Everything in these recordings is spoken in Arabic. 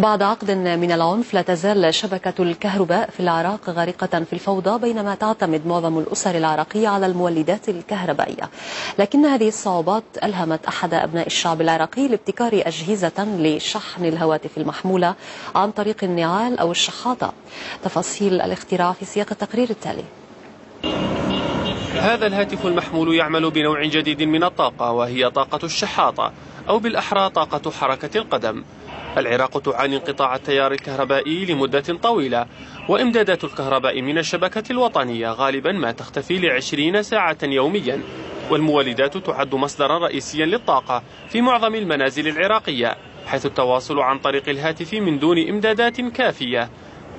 بعد عقد من العنف لا تزال شبكة الكهرباء في العراق غارقة في الفوضى، بينما تعتمد معظم الأسر العراقية على المولدات الكهربائية. لكن هذه الصعوبات ألهمت أحد أبناء الشعب العراقي لابتكار أجهزة لشحن الهواتف المحمولة عن طريق النعال أو الشحاطة. تفاصيل الاختراع في سياق التقرير التالي. هذا الهاتف المحمول يعمل بنوع جديد من الطاقة، وهي طاقة الشحاطة، أو بالأحرى طاقة حركة القدم. العراق تعاني انقطاع التيار الكهربائي لمدة طويلة، وإمدادات الكهرباء من الشبكة الوطنية غالبا ما تختفي ل20 ساعة يوميا، والمولدات تعد مصدرا رئيسيا للطاقة في معظم المنازل العراقية، حيث التواصل عن طريق الهاتف من دون إمدادات كافية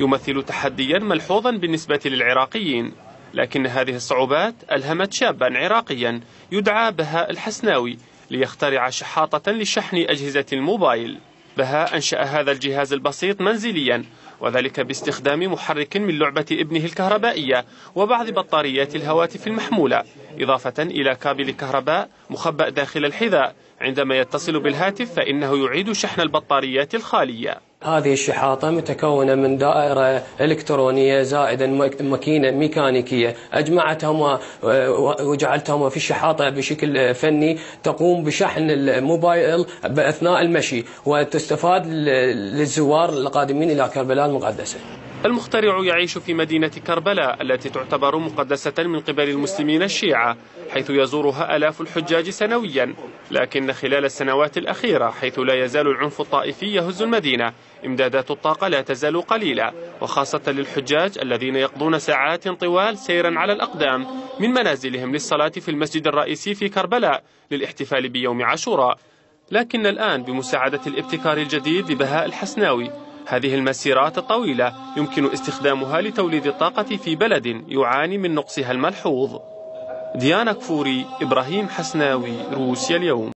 يمثل تحديا ملحوظا بالنسبة للعراقيين. لكن هذه الصعوبات ألهمت شابا عراقيا يدعى بهاء الحسناوي ليخترع شحاطة لشحن أجهزة الموبايل. بهاء أنشأ هذا الجهاز البسيط منزليا، وذلك باستخدام محرك من لعبة ابنه الكهربائية وبعض بطاريات الهواتف المحمولة، إضافة إلى كابل كهرباء مخبأ داخل الحذاء. عندما يتصل بالهاتف فإنه يعيد شحن البطاريات الخالية. هذه الشحاطة متكونة من دائرة إلكترونية زائدا ماكينة ميكانيكية، أجمعتهم وجعلتهم في الشحاطة بشكل فني تقوم بشحن الموبايل أثناء المشي، وتستفاد للزوار القادمين إلى كربلاء المقدسة. المخترع يعيش في مدينة كربلاء التي تعتبر مقدسة من قبل المسلمين الشيعة، حيث يزورها آلاف الحجاج سنويا. لكن خلال السنوات الأخيرة، حيث لا يزال العنف الطائفي يهز المدينة، إمدادات الطاقة لا تزال قليلة، وخاصة للحجاج الذين يقضون ساعات طوال سيرا على الأقدام من منازلهم للصلاة في المسجد الرئيسي في كربلاء للاحتفال بيوم عاشوراء. لكن الآن بمساعدة الابتكار الجديد لبهاء الحسناوي، هذه المسيرات الطويلة يمكن استخدامها لتوليد الطاقة في بلد يعاني من نقصها الملحوظ. ديانا كفوري، إبراهيم حسناوي، روسيا اليوم.